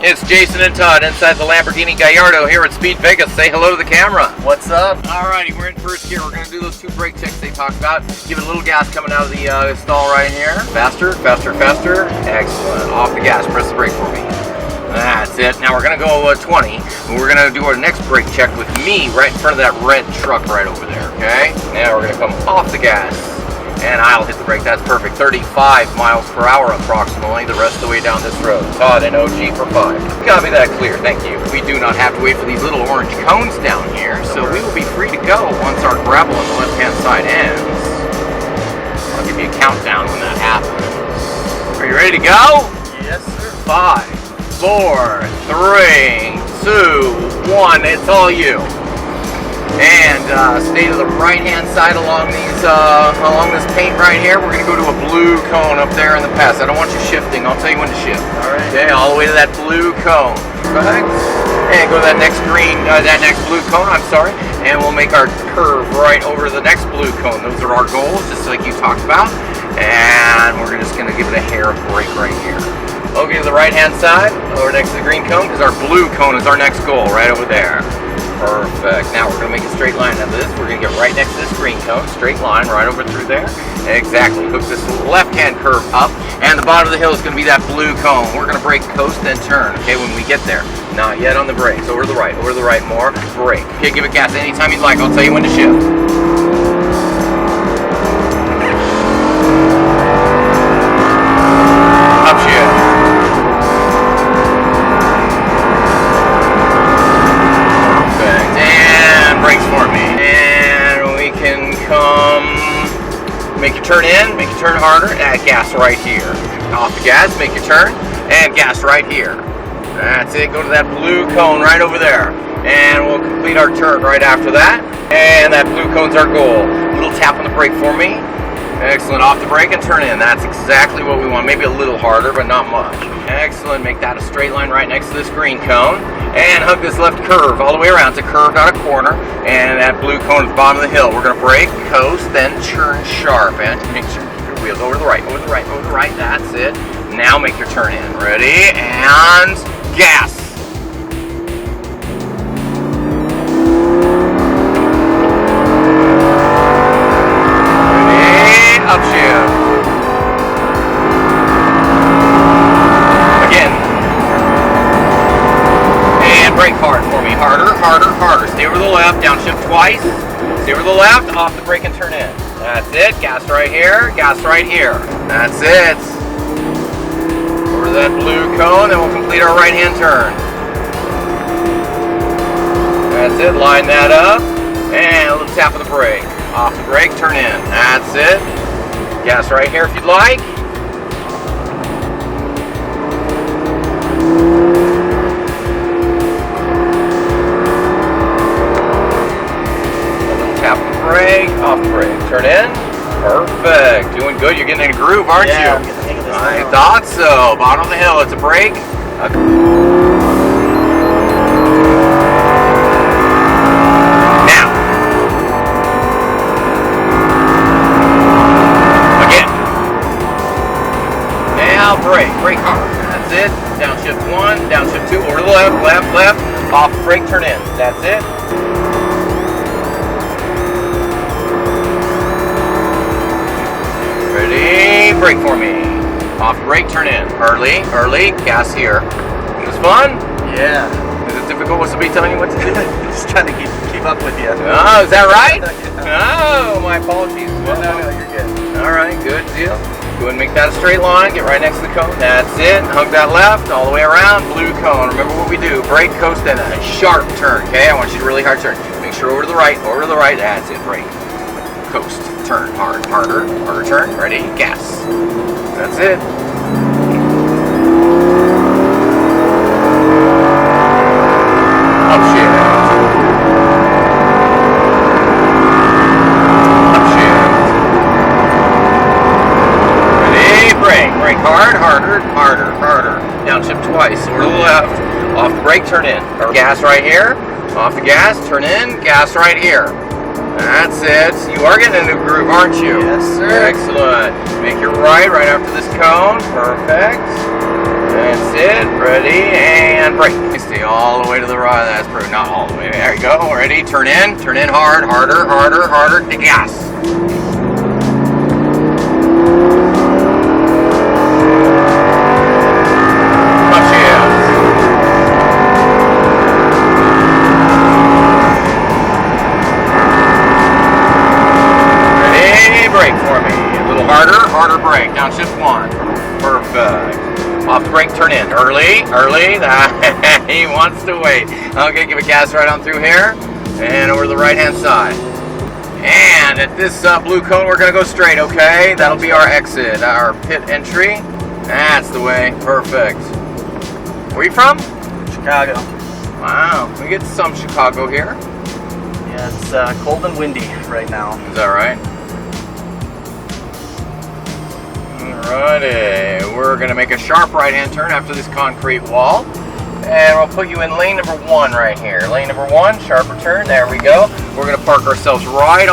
It's Jason and Todd inside the Lamborghini Gallardo here at SpeedVegas. Say hello to the camera. What's up? Alrighty, we're in first gear. We're going to do those 2 brake checks they talked about. Give it a little gas coming out of the stall right here. Faster, faster, faster. Excellent. Off the gas. Press the brake for me. That's it. Now we're going to go 20. We're going to do our next brake check with me right in front of that red truck right over there, okay? Now we're going to come off the gas. And I'll hit the brake. That's perfect. 35 miles per hour approximately the rest of the way down this road. Todd and OG for 5. Copy that clear. Thank you. We do not have to wait for these little orange cones down here, so we will be free to go once our gravel on the left-hand side ends. I'll give you a countdown when that happens. Are you ready to go? Yes, sir. 5, 4, 3, 2, 1. It's all you. And stay to the right-hand side along this paint right here. We're going to go to a blue cone up there in the pass. I don't want you shifting. I'll tell you when to shift. All right. Okay, all the way to that blue cone. Right. And go to that next blue cone. I'm sorry. And we'll make our curve right over the next blue cone. Those are our goals, just like you talked about. And we're just going to give it a hair brake right here. Okay, to the right-hand side, over next to the green cone, because our blue cone is our next goal, right over there. Perfect. Now we're going to make a straight line out of this. We're going to get right next to this green cone. Straight line right over through there. Exactly. Hook this left-hand curve up. And the bottom of the hill is going to be that blue cone. We're going to brake, coast, and turn. Okay, when we get there. Not yet on the brakes. Over to the right more. Brake. Okay, give it gas anytime you'd like. I'll tell you when to shift. Upshift. Make your turn in, make your turn harder, add gas right here. Off the gas, make your turn, and gas right here. That's it, go to that blue cone right over there. And we'll complete our turn right after that. And that blue cone's our goal. A little tap on the brake for me. Excellent, off the brake and turn in. That's exactly what we want. Maybe a little harder, but not much. Excellent, make that a straight line right next to this green cone. And hug this left curve all the way around. It's a curve, not a corner. And that blue cone at the bottom of the hill. We're going to brake, coast, then turn sharp. And make sure you keep your wheels over the right, over the right, over the right. That's it. Now make your turn in. Ready? And gas. Upshift. Again. And brake hard for me. Harder, harder, harder. Stay over the left. Downshift twice. Stay over the left. Off the brake and turn in. That's it. Gas right here. Gas right here. That's it. Over to that blue cone. Then we'll complete our right-hand turn. That's it. Line that up. And a little tap of the brake. Off the brake. Turn in. That's it. Gas right here if you'd like. A little tap on the brake, off the brake. Turn in. Perfect. Doing good. You're getting in a groove, aren't you? I'm getting the hang of this. I thought so. Bottom of the hill. It's a brake. Brake hard. That's it. Downshift 1, downshift 2, over to the left, left, left. Off brake, turn in. That's it. Ready? Brake for me. Off brake, turn in. Early, early. Gas here. It was fun? Yeah. Is it difficult with somebody telling you what to do? Just trying to keep up with you. Oh, is that right? Yeah. Oh, my apologies. No, you're good. All right, good deal. Go ahead and make that a straight line. Get right next to the cone. That's it. Hug that left all the way around. Blue cone. Remember what we do. Brake, coast, and a sharp turn. Okay? I want you to really hard turn. Make sure over to the right. Over to the right. That's it. Brake. Coast. Turn. Hard. Harder. Harder turn. Ready? Gas. That's it. Upshift. Hard, harder, harder, harder. Downshift twice. Over to the left. Off the brake, turn in. Gas right here. Off the gas, turn in. Gas right here. That's it. You are getting into a groove, aren't you? Yes, sir. Excellent. Make your right after this cone. Perfect. That's it. Ready and brake. Stay all the way to the right. That's pretty, not all the way. There you go. Ready? Turn in hard, harder, harder, harder. The gas. Much yes. Ready? Brake for me. A little harder, harder brake. Now it's just one. Perfect. Off the brake, turn in. Early. He wants to wait. Okay, give it gas right on through here. And over to the right-hand side. And at this blue cone, we're going to go straight, okay? That'll be our exit, our pit entry. That's the way. Perfect. Where are you from? Chicago. Wow. We get some Chicago here. Yeah, it's cold and windy right now. Is that right? Alrighty, we're going to make a sharp right-hand turn after this concrete wall. And we'll put you in lane number 1 right here. Lane number 1, sharper turn, there we go. We're going to park ourselves right